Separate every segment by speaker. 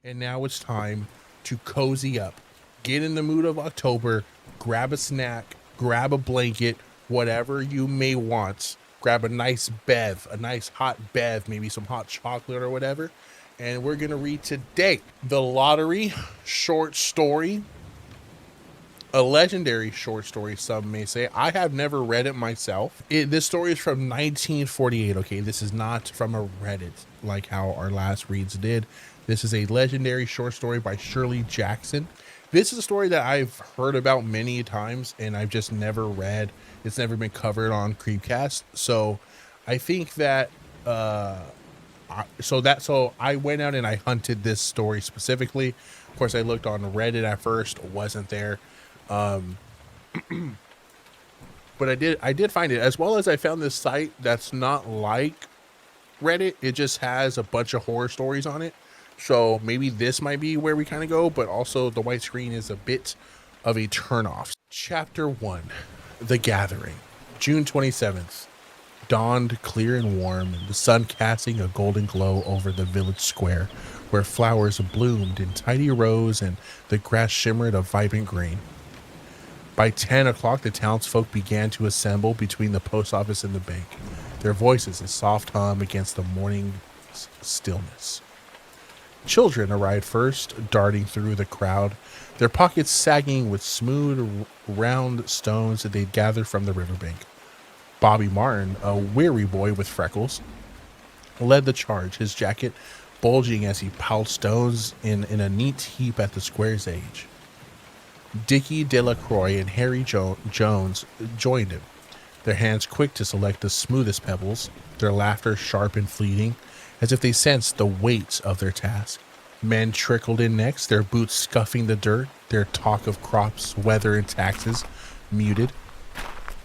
Speaker 1: And now it's time to cozy up. Get in the mood of October, grab a snack, grab a blanket, whatever you may want. Grab a nice bev, a nice hot bev, maybe some hot chocolate or whatever. And we're going to read today The Lottery short story, a legendary short story, some may say. I have never read it myself. This story is from 1948. Okay, this is not from a Reddit like how our last reads did. This is a legendary short story by Shirley Jackson. This is a story that I've heard about many times and I've just never read. It's never been covered on Creepcast. So I think that so I went out and I hunted this story specifically. Of course, I looked on Reddit at first, wasn't there. But I did find it, as well as I found this site that's not like Reddit. It just has a bunch of horror stories on it. So maybe this might be where we kind of go, but also the white screen is a bit of a turnoff. Chapter 1, The Gathering. June 27th. Dawned clear and warm, the sun casting a golden glow over the village square, where flowers bloomed in tidy rows and the grass shimmered a vibrant green. By 10 o'clock, the townsfolk began to assemble between the post office and the bank, their voices a soft hum against the morning stillness. Children arrived first, darting through the crowd, their pockets sagging with smooth, round stones that they'd gathered from the riverbank. Bobby Martin, a weary boy with freckles, led the charge, his jacket bulging as he piled stones in a neat heap at the square's edge. Dickie Delacroix and Harry Jones joined him, their hands quick to select the smoothest pebbles, their laughter sharp and fleeting, as if they sensed the weight of their task. Men trickled in next, their boots scuffing the dirt, their talk of crops, weather, and taxes muted.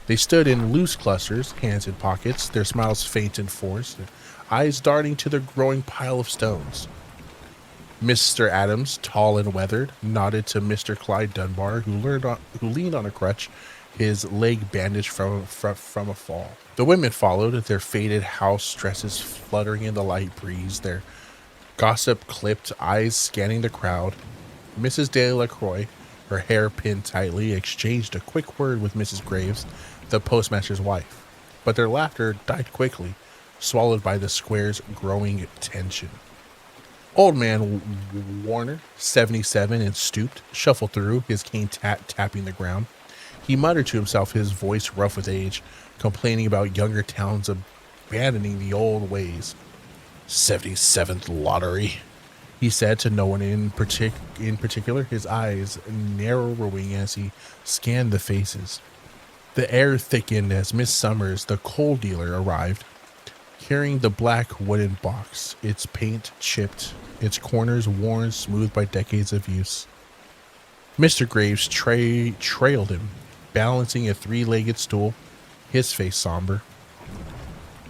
Speaker 1: They stood in loose clusters, hands in pockets, their smiles faint and forced, their eyes darting to the growing pile of stones. Mr. Adams, tall and weathered, nodded to Mr. Clyde Dunbar, who leaned on a crutch, his leg bandaged from a fall. The women followed, their faded house dresses fluttering in the light breeze, their gossip-clipped eyes scanning the crowd. Mrs. Delacroix, her hair pinned tightly, exchanged a quick word with Mrs. Graves, the postmaster's wife, but their laughter died quickly, swallowed by the square's growing tension. Old man Warner, 77 and stooped, shuffled through, his cane tapping the ground. He muttered to himself, his voice rough with age, complaining about younger towns abandoning the old ways. 77th lottery, he said to no one in particular, his eyes narrowing as he scanned the faces. The air thickened as Miss Summers, the coal dealer, arrived, carrying the black wooden box, its paint chipped, its corners worn smooth by decades of use. Mr. Graves trailed him, balancing a three-legged stool, his face somber.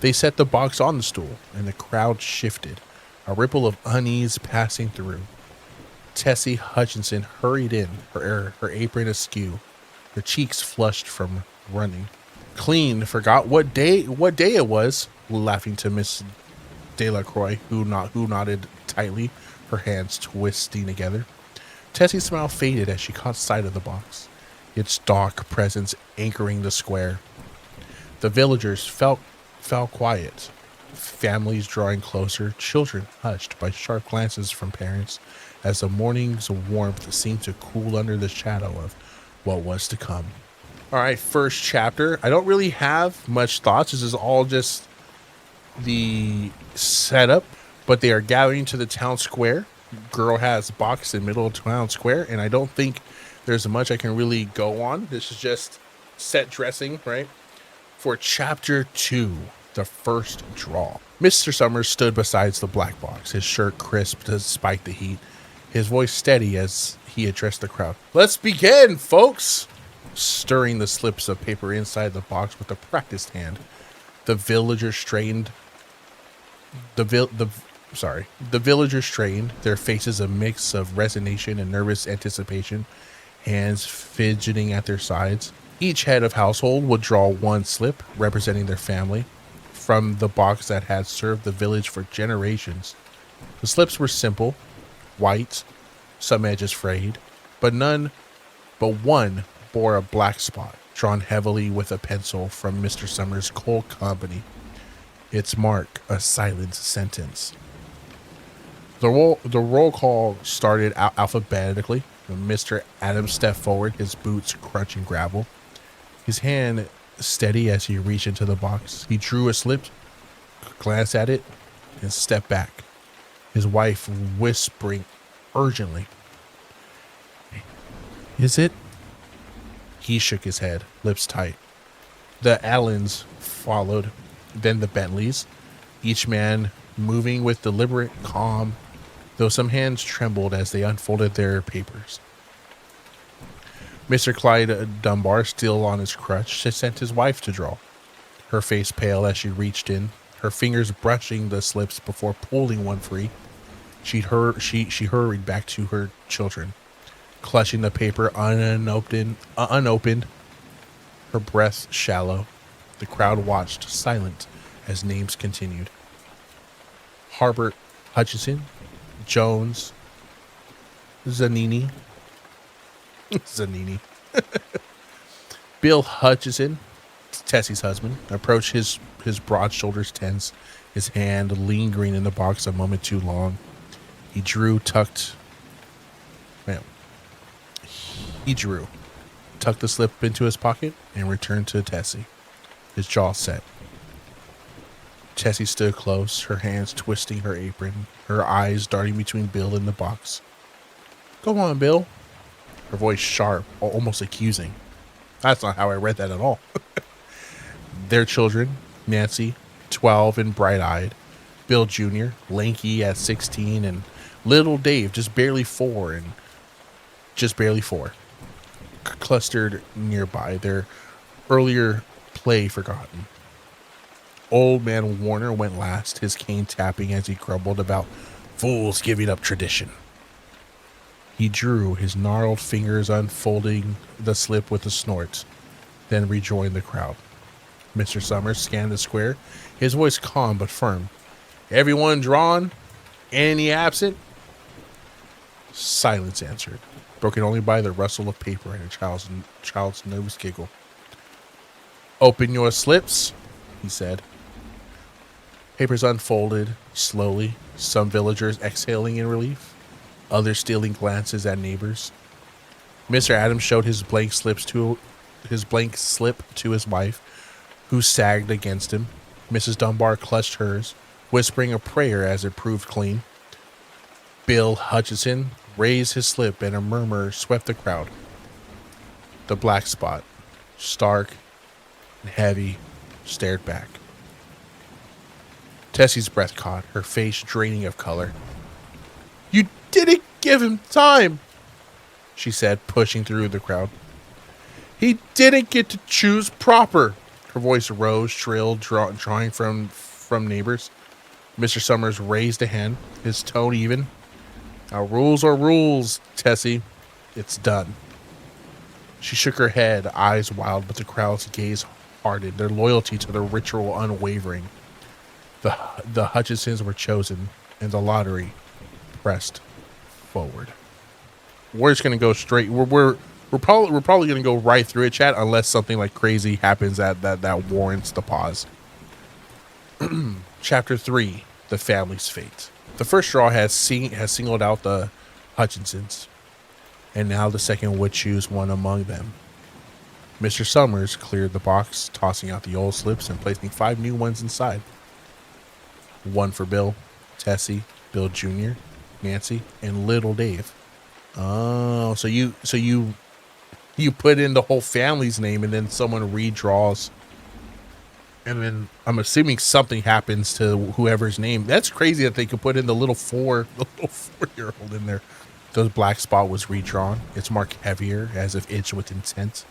Speaker 1: They set the box on the stool, and the crowd shifted, a ripple of unease passing through. Tessie Hutchinson hurried in, her apron askew, her cheeks flushed from running. Clean forgot what day it was, laughing to Miss Delacroix, who nodded tightly, her hands twisting together. Tessie's smile faded as she caught sight of the box, its dark presence anchoring the square. The villagers felt quiet, families drawing closer, children hushed by sharp glances from parents, as the morning's warmth seemed to cool under the shadow of what was to come. All right, first chapter. I don't really have much thoughts. This is all just the setup, but they are gathering to the town square. Girl has box in middle of town square, and I don't think there's much I can really go on. This is just set dressing, right? For chapter 2, the first draw. Mr. Summers stood beside the black box, his shirt crisp despite the heat, his voice steady as he addressed the crowd. Let's begin, folks! Stirring the slips of paper inside the box with a practiced hand, the villagers strained, their faces a mix of resignation and nervous anticipation, hands fidgeting at their sides. Each head of household would draw one slip representing their family from the box that had served the village for generations. The slips were simple, white, some edges frayed, but one bore a black spot drawn heavily with a pencil from Mr. Summers' coal company. Its mark, a silent sentence. The roll call started alphabetically. Mr. Adams stepped forward, his boots crunching gravel, his hand steady as he reached into the box. He drew a slip, glanced at it, and stepped back, his wife whispering urgently, "Is it?" He shook his head, lips tight. The Allens followed, then the Bentleys, each man moving with deliberate calm, though some hands trembled as they unfolded their papers. Mr. Clyde Dunbar, still on his crutch, sent his wife to draw, her face pale as she reached in, her fingers brushing the slips before pulling one free. She hurried back to her children, clutching the paper unopened, her breath shallow. The crowd watched, silent, as names continued. Harbert Hutchinson, Jones, Zanini, Bill Hutchinson, Tessie's husband, approached, his broad shoulders tense, his hand lingering in the box a moment too long. He tucked the slip into his pocket, and returned to Tessie, his jaw set. Tessie stood close, her hands twisting her apron, her eyes darting between Bill and the box. "Go on, Bill." Her voice sharp, almost accusing. That's not how I read that at all. Their children, Nancy, 12 and bright-eyed, Bill Jr., lanky at 16, and little Dave, just barely four, clustered nearby, their earlier play forgotten. Old man Warner went last, his cane tapping as he grumbled about fools giving up tradition. He drew, his gnarled fingers unfolding the slip with a snort, then rejoined the crowd. Mr. Summers scanned the square, his voice calm but firm. "Everyone drawn? Any absent?" Silence answered, broken only by the rustle of paper and a child's nervous giggle. "Open your slips," he said. Papers unfolded slowly, some villagers exhaling in relief, others stealing glances at neighbors. Mr. Adams showed his blank slip to his wife, who sagged against him. Mrs. Dunbar clutched hers, whispering a prayer as it proved clean. Bill Hutchinson raised his slip, and a murmur swept the crowd. The black spot, stark and heavy, stared back. Tessie's breath caught, her face draining of color. "You didn't give him time," she said, pushing through the crowd. "He didn't get to choose proper." Her voice rose, shrill, drawing from neighbors. Mr. Summers raised a hand, his tone even. "Now, rules are rules, Tessie. It's done." She shook her head, eyes wild, but the crowd's gaze hardened, their loyalty to the ritual unwavering. The Hutchinsons were chosen, and the lottery pressed forward. We're just gonna go straight. We're probably gonna go right through it, chat, unless something like crazy happens that warrants the pause. Chapter 3: The Family's Fate. The first draw has singled out the Hutchinsons, and now the second would choose one among them. Mr. Summers cleared the box, tossing out the old slips and placing 5 new ones inside. One for Bill, Tessie, Bill Jr., Nancy, and little Dave. Oh, so you put in the whole family's name, and then someone redraws, and then I'm assuming something happens to whoever's name. That's crazy that they could put in the little 4-year-old in there. The black spot was redrawn, its mark heavier, as if itched with intent.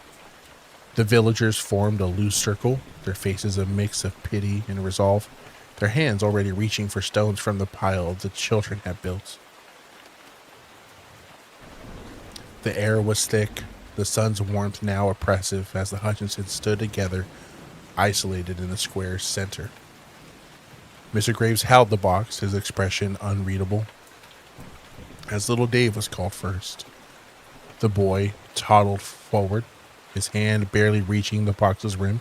Speaker 1: The villagers formed a loose circle, their faces a mix of pity and resolve, their hands already reaching for stones from the pile the children had built. The air was thick, the sun's warmth now oppressive as the Hutchinsons stood together, isolated in the square's center. Mr. Graves held the box, his expression unreadable. as little Dave was called first. The boy toddled forward, his hand barely reaching the box's rim.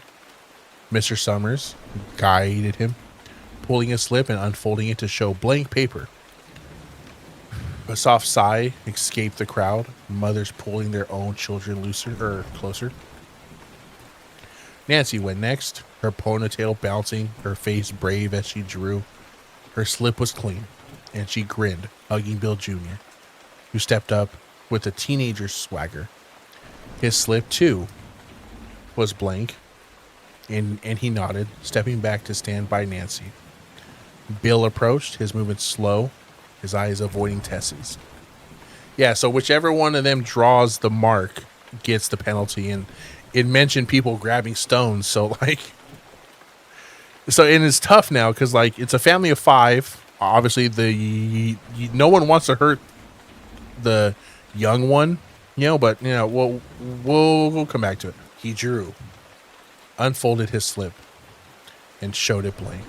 Speaker 1: Mr. Summers guided him, pulling a slip and unfolding it to show blank paper. A soft sigh escaped the crowd, mothers pulling their own children closer. Nancy went next, her ponytail bouncing, her face brave as she drew. Her slip was clean, and she grinned, hugging Bill Jr., who stepped up with a teenager's swagger. His slip, too, was blank, and he nodded, stepping back to stand by Nancy. Bill approached, his movements slow, his eyes avoiding Tessie's. Yeah, so whichever one of them draws the mark gets the penalty, and it mentioned people grabbing stones, so and it's tough now, because, it's a family of 5. Obviously, no one wants to hurt the young one, but, we'll come back to it. He drew, unfolded his slip, and showed it blank,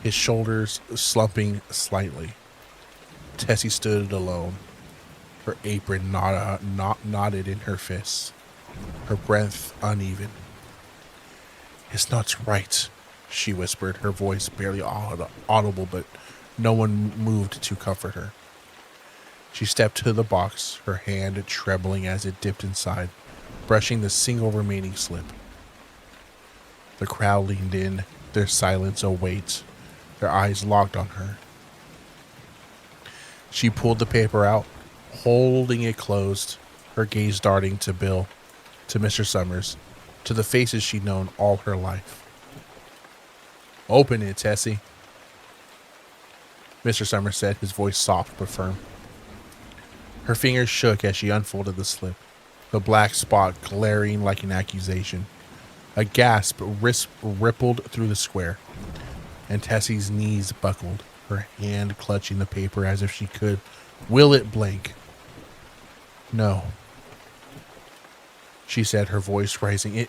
Speaker 1: his shoulders slumping slightly. Tessie stood alone, her apron knotted in her fists, her breath uneven. "It's not right," she whispered, her voice barely audible, but no one moved to comfort her. She stepped to the box, her hand trembling as it dipped inside, brushing the single remaining slip. The crowd leaned in, their silence a weight, their eyes locked on her. She pulled the paper out, holding it closed, her gaze darting to Bill, to Mr. Summers, to the faces she'd known all her life. "Open it, Tessie," Mr. Summers said, his voice soft but firm. Her fingers shook as she unfolded the slip, the black spot glaring like an accusation. A gasp rippled through the square, and Tessie's knees buckled, her hand clutching the paper as if she could will it blank. "No," she said, her voice rising.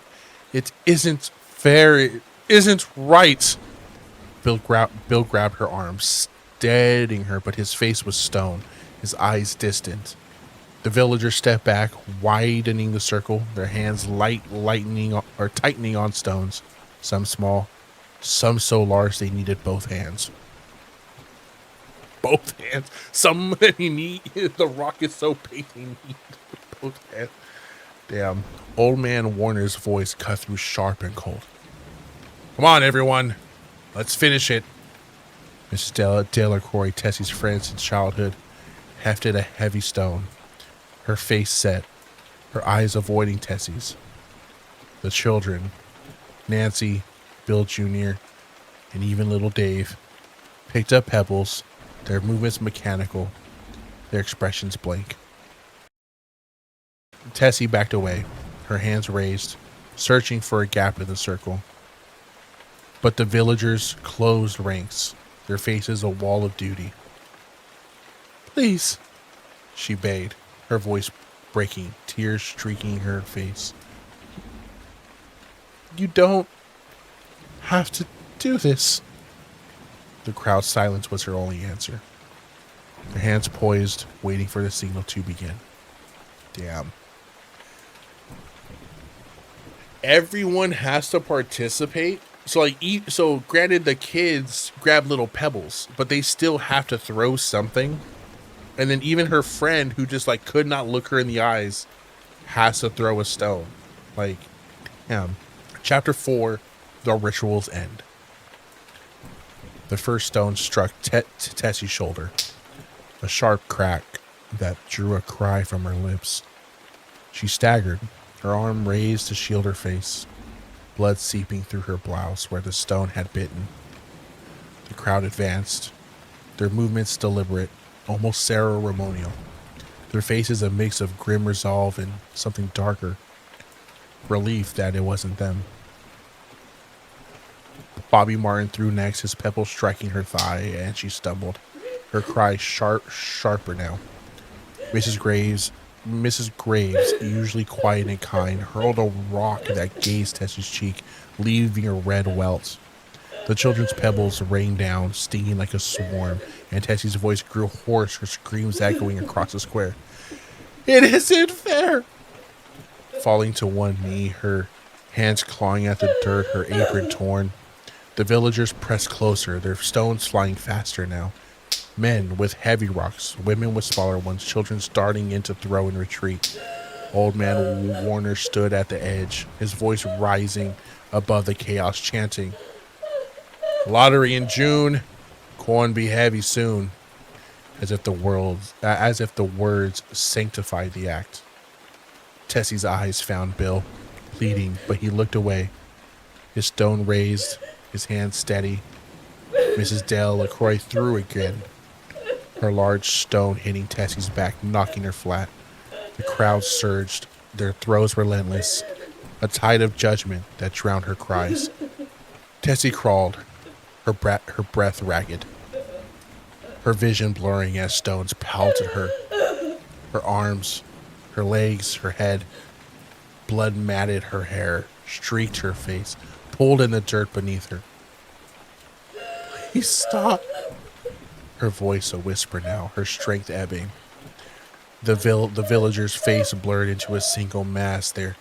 Speaker 1: It isn't fair. It isn't right." Bill grabbed her arm, steadying her, but his face was stone, his eyes distant. The villagers stepped back, widening the circle, their hands tightening on stones, some small, some so large they needed both hands. Both hands. Some that you need. The rock is so big they need both hands. Damn. Old man Warner's voice cut through sharp and cold. "Come on, everyone. Let's finish it." Mrs. Delacroix, Tessie's friend since childhood, hefted a heavy stone, her face set, her eyes avoiding Tessie's. The children, Nancy, Bill Jr., and even little Dave, picked up pebbles, their movements mechanical, their expressions blank. Tessie backed away, her hands raised, searching for a gap in the circle. But the villagers closed ranks, their faces a wall of duty. "Please," she begged, her voice breaking, tears streaking her face. "You don't have to do this." The crowd's silence was her only answer, their hands poised, waiting for the signal to begin. Damn. Everyone has to participate. So granted, the kids grab little pebbles, but they still have to throw something. And then even her friend, who just could not look her in the eyes, has to throw a stone. Damn. Chapter 4, the rituals end. The first stone struck Tessie's shoulder, a sharp crack that drew a cry from her lips. She staggered, her arm raised to shield her face, blood seeping through her blouse where the stone had bitten. The crowd advanced, their movements deliberate, almost ceremonial, their faces a mix of grim resolve and something darker, relief that it wasn't them. Bobby Martin threw next, his pebble striking her thigh, and she stumbled, her cry sharper now. Mrs. Graves, usually quiet and kind, hurled a rock that grazed Tessie's cheek, leaving a red welt. The children's pebbles rained down, stinging like a swarm, and Tessie's voice grew hoarse, her screams echoing across the square. It isn't fair! Falling to one knee, her hands clawing at the dirt, her apron torn. The villagers pressed closer, their stones flying faster now. Men with heavy rocks, women with smaller ones, children starting in to throw and retreat. Old man Warner stood at the edge, his voice rising above the chaos, chanting, "Lottery in June, corn be heavy soon," as if the words sanctified the act. Tessie's eyes found Bill, pleading, but he looked away, his stone raised, his hand steady. Mrs. Dale LaCroix threw again, her large stone hitting Tessie's back, knocking her flat. The crowd surged, their throws relentless, a tide of judgment that drowned her cries. Tessie crawled, her breath ragged, her vision blurring as stones pelted her. Her arms, her legs, her head. Blood matted her hair, streaked her face, pulled in the dirt beneath her. Please stop. Her voice a whisper now, her strength ebbing. The villagers' face blurred into a single mass, their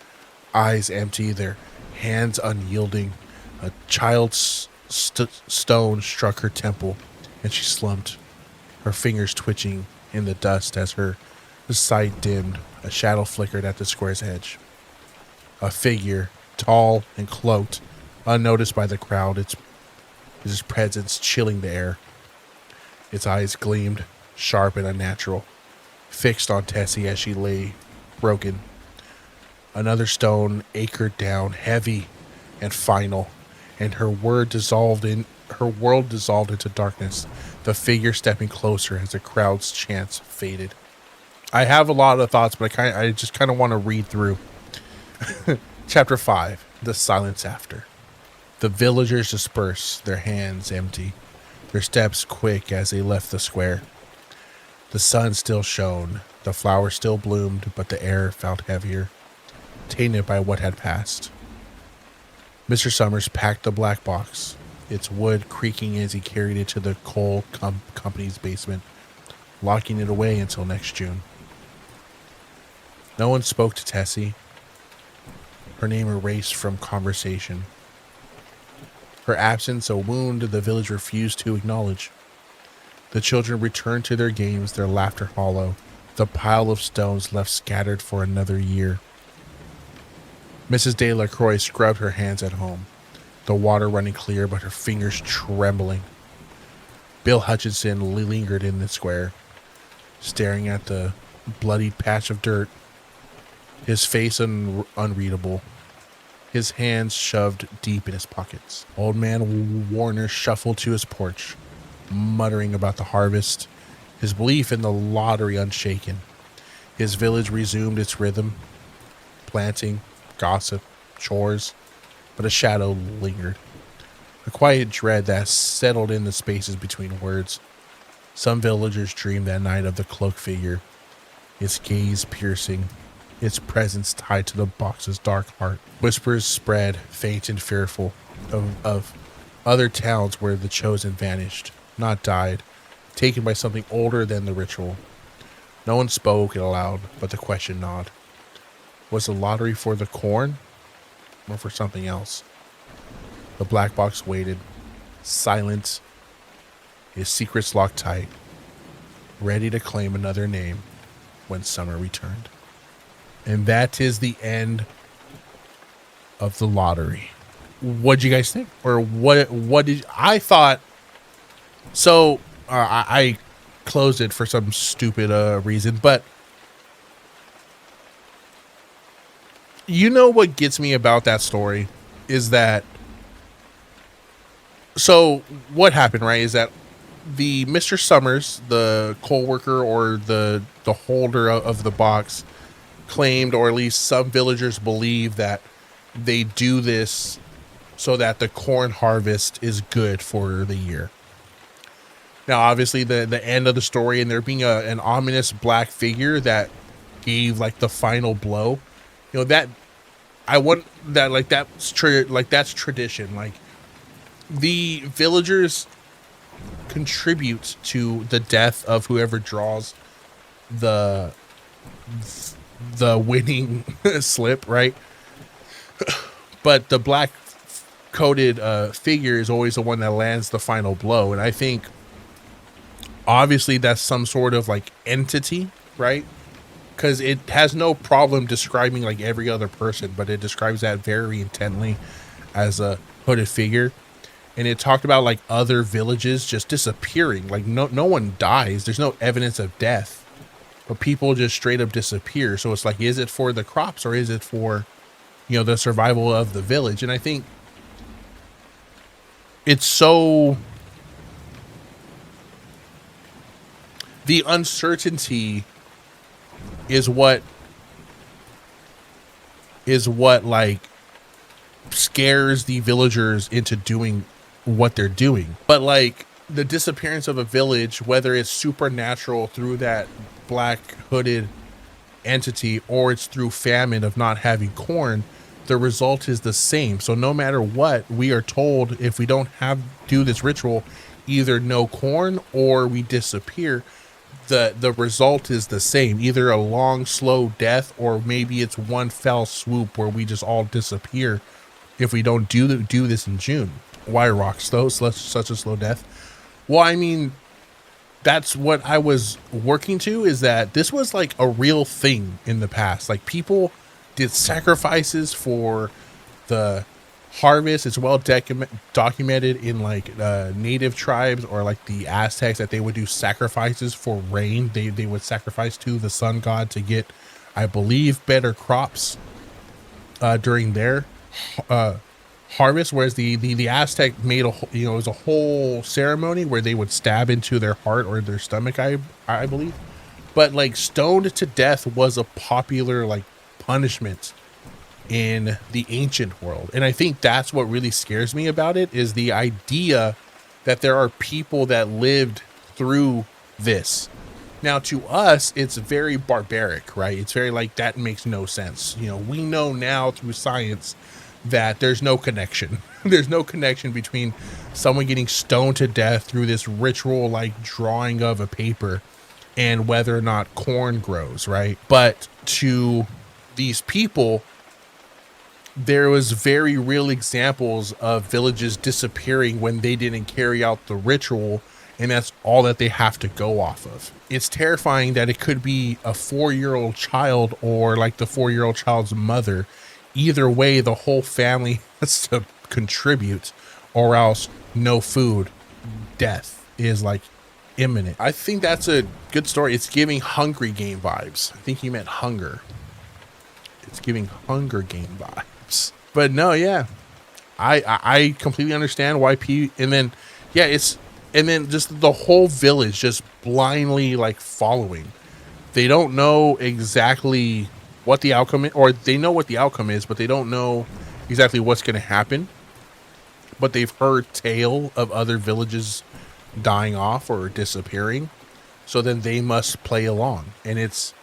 Speaker 1: eyes empty, their hands unyielding. A child's stone struck her temple, and she slumped, her fingers twitching in the dust as her sight dimmed. A shadow flickered at the square's edge. A figure, tall and cloaked, unnoticed by the crowd, its presence chilling the air. Its eyes gleamed, sharp and unnatural, fixed on Tessie as she lay, broken. Another stone anchored down, heavy and final, and her world dissolved into darkness, the figure stepping closer as the crowd's chants faded. I have a lot of thoughts, but I just kind of want to read through. Chapter 5, The Silence After. The villagers dispersed, their hands empty, their steps quick as they left the square. The sun still shone, the flowers still bloomed, but the air felt heavier, tainted by what had passed. Mr. Summers packed the black box, its wood creaking as he carried it to the coal company's basement, locking it away until next June. No one spoke to Tessie, her name erased from conversation. Her absence a wound the village refused to acknowledge. The children returned to their games, their laughter hollow, the pile of stones left scattered for another year. Mrs. De La Croix scrubbed her hands at home, the water running clear but her fingers trembling. Bill Hutchinson lingered in the square, staring at the bloodied patch of dirt, his face unreadable, his hands shoved deep in his pockets. Old man Warner shuffled to his porch, muttering about the harvest, his belief in the lottery unshaken. His village resumed its rhythm, planting, gossip, chores, but a shadow lingered, a quiet dread that settled in the spaces between words. Some villagers dreamed that night of the cloaked figure, its gaze piercing, its presence tied to the box's dark heart. Whispers spread, faint and fearful, of other towns where the chosen vanished, not died, taken by something older than the ritual. No one spoke it aloud, but the question gnawed. Was the lottery for the corn or for something else? The black box waited, silent, his secrets locked tight, ready to claim another name when summer returned. And that is the end of the lottery. What'd you guys think? Or what did I thought? So I closed it for some stupid reason, but you know what gets me about that story is that, so what happened, right, is that the Mr. Summers, the coal worker or the holder of the box, claimed, or at least some villagers believe, that they do this so that the corn harvest is good for the year. Now, obviously, the end of the story, and there being an ominous black figure that gave like the final blow, that I want that, like that's tradition. Like the villagers contribute to the death of whoever draws the winning slip, right? But the black coated figure is always the one that lands the final blow. And I think obviously that's some sort of like entity, right? Because it has no problem describing like every other person, but it describes that very intently as a hooded figure. And it talked about like other villages just disappearing. Like no one dies. There's no evidence of death, but people just straight up disappear. So it's like, is it for the crops or is it for, you know, the survival of the village? And I think it's so, the uncertainty is what like scares the villagers into doing what they're doing. But like the disappearance of a village, whether it's supernatural through that black hooded entity or it's through famine of not having corn, the result is the same. So no matter what, we are told if we don't do this ritual, either no corn or we disappear. The result is the same, either a long slow death or maybe it's one fell swoop where we just all disappear if we don't do this in June. Why rocks though? Such a slow death. Well, I mean, that's what I was working to, is that this was like a real thing in the past. Like people did sacrifices for the harvest. It's well documented in like native tribes or like the Aztecs that they would do sacrifices for rain. They would sacrifice to the sun god to get, I believe, better crops during their harvest. Whereas the Aztec made it was a whole ceremony where they would stab into their heart or their stomach, I believe. But like stoned to death was a popular like punishment in the ancient world. And I think that's what really scares me about it, is the idea that there are people that lived through this. Now to us, it's very barbaric, right? It's very like, that makes no sense. You know, we know now through science that there's no connection. There's no connection between someone getting stoned to death through this ritual like drawing of a paper and whether or not corn grows, right? But to these people, there was very real examples of villages disappearing when they didn't carry out the ritual, and that's all that they have to go off of. It's terrifying that it could be a 4-year-old child or like the 4-year-old child's mother. Either way, the whole family has to contribute, or else no food, death is like imminent. I think that's a good story. It's giving Hungry Game vibes. I think he meant hunger. It's giving Hunger Game vibes. But no, yeah, I completely understand why and then just the whole village just blindly like following. They don't know exactly what the outcome is, or they know what the outcome is, but they don't know exactly what's going to happen. But they've heard tale of other villages dying off or disappearing, so then they must play along. And it's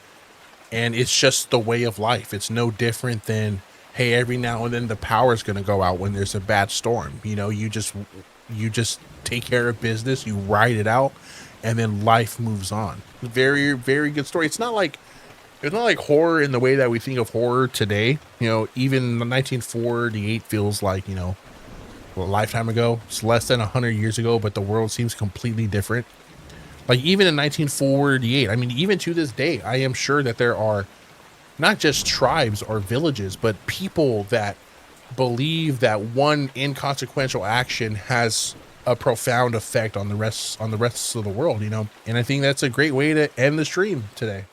Speaker 1: just the way of life. It's no different than, hey, every now and then the power is going to go out when there's a bad storm. You know, you just take care of business, you ride it out, and then life moves on. Very, very good story. It's not like horror in the way that we think of horror today. You know, even 1948 feels like, you know, a lifetime ago. It's less than 100 years ago, but the world seems completely different. Like even in 1948, I mean, even to this day, I am sure that there are not just tribes or villages, but people that believe that one inconsequential action has a profound effect on the rest of the world, you know. And I think that's a great way to end the stream today.